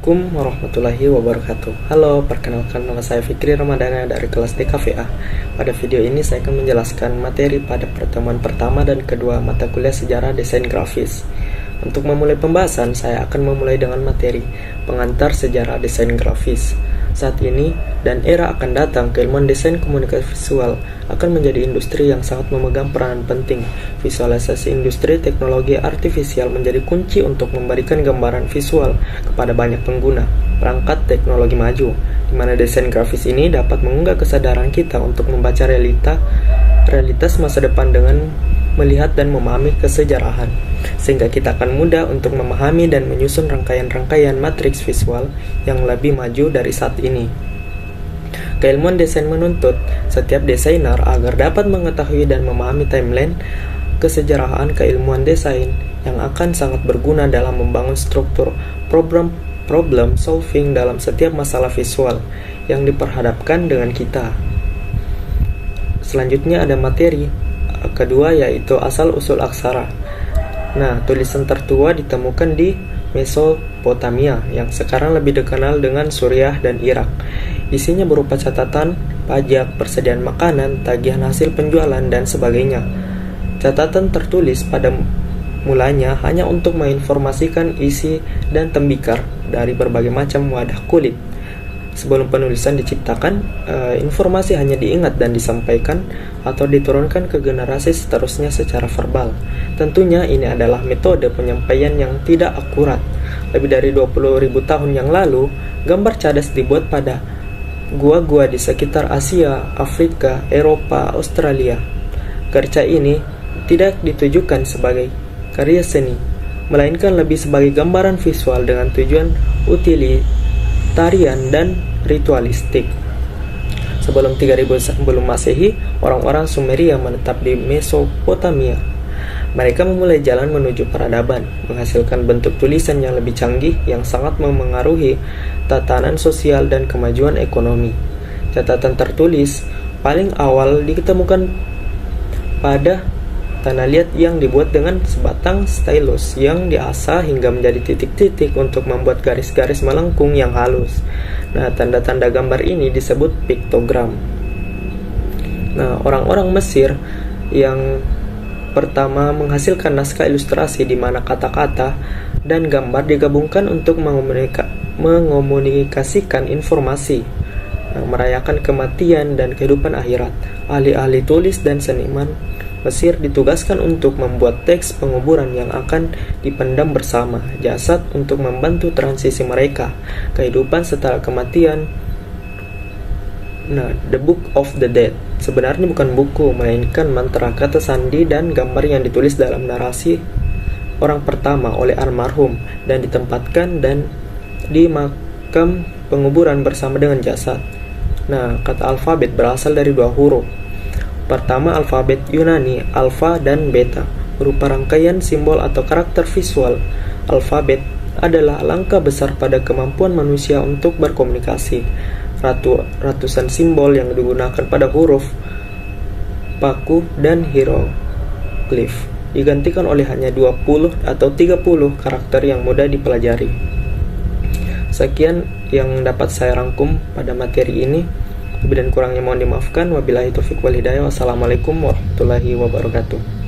Assalamualaikum warahmatullahi wabarakatuh. Halo, perkenalkan nama saya Fikri Ramadana dari kelas DKVA. Pada video ini saya akan menjelaskan materi pada pertemuan pertama dan kedua mata kuliah sejarah desain grafis. Untuk memulai pembahasan, saya akan memulai dengan materi pengantar sejarah desain grafis. Saat ini dan era akan datang, keilmuan desain komunikasi visual akan menjadi industri yang sangat memegang peranan penting. Visualisasi industri teknologi artifisial menjadi kunci untuk memberikan gambaran visual kepada banyak pengguna perangkat teknologi maju, di mana desain grafis ini dapat mengunggah kesadaran kita untuk membaca realitas masa depan dengan melihat dan memahami kesejarahan, sehingga kita akan mudah untuk memahami dan menyusun rangkaian-rangkaian matriks visual yang lebih maju dari saat ini. Keilmuan desain menuntut setiap desainer agar dapat mengetahui dan memahami timeline kesejarahan keilmuan desain yang akan sangat berguna dalam membangun struktur problem solving dalam setiap masalah visual yang diperhadapkan dengan kita. Selanjutnya ada materi kedua, yaitu asal-usul aksara. Nah, tulisan tertua ditemukan di Mesopotamia yang sekarang lebih dikenal dengan Suriah dan Irak. Isinya berupa catatan, pajak, persediaan makanan, tagihan hasil penjualan, dan sebagainya. Catatan tertulis pada mulanya hanya untuk menginformasikan isi dan tembikar dari berbagai macam wadah kulit. Sebelum penulisan diciptakan, informasi hanya diingat dan disampaikan atau diturunkan ke generasi seterusnya secara verbal. Tentunya ini adalah metode penyampaian yang tidak akurat. Lebih dari 20.000 tahun yang lalu, gambar cadas dibuat pada gua-gua di sekitar Asia, Afrika, Eropa, Australia. Kerja ini tidak ditujukan sebagai karya seni, melainkan lebih sebagai gambaran visual dengan tujuan utilitarian dan ritualistik. Sebelum 3000 sebelum Masehi, orang-orang Sumeria menetap di Mesopotamia. Mereka memulai jalan menuju peradaban, menghasilkan bentuk tulisan yang lebih canggih yang sangat memengaruhi tatanan sosial dan kemajuan ekonomi. Catatan tertulis paling awal ditemukan pada tanah liat yang dibuat dengan sebatang stylus yang diasah hingga menjadi titik-titik untuk membuat garis-garis melengkung yang halus. Nah, tanda-tanda gambar ini disebut piktogram. Nah, orang-orang Mesir yang pertama menghasilkan naskah ilustrasi di mana kata-kata dan gambar digabungkan untuk mengomunikasikan informasi, merayakan kematian dan kehidupan akhirat. Ahli-ahli tulis dan seniman Mesir ditugaskan untuk membuat teks penguburan yang akan dipendam bersama jasad untuk membantu transisi mereka, kehidupan setelah kematian. Nah, The Book of the Dead sebenarnya bukan buku, melainkan mantra kata sandi dan gambar yang ditulis dalam narasi orang pertama oleh almarhum dan ditempatkan dan di makam penguburan bersama dengan jasad. Nah, kata alfabet berasal dari dua huruf. Pertama, alfabet Yunani, alfa dan beta, berupa rangkaian simbol atau karakter visual. Alfabet adalah langkah besar pada kemampuan manusia untuk berkomunikasi. Ratusan simbol yang digunakan pada huruf, paku, dan hieroglif digantikan oleh hanya 20 atau 30 karakter yang mudah dipelajari. Sekian yang dapat saya rangkum pada materi ini. Lebih dan kurangnya mohon dimaafkan. Wabillahi taufiq wal hidayah. Wassalamualaikum warahmatullahi wabarakatuh.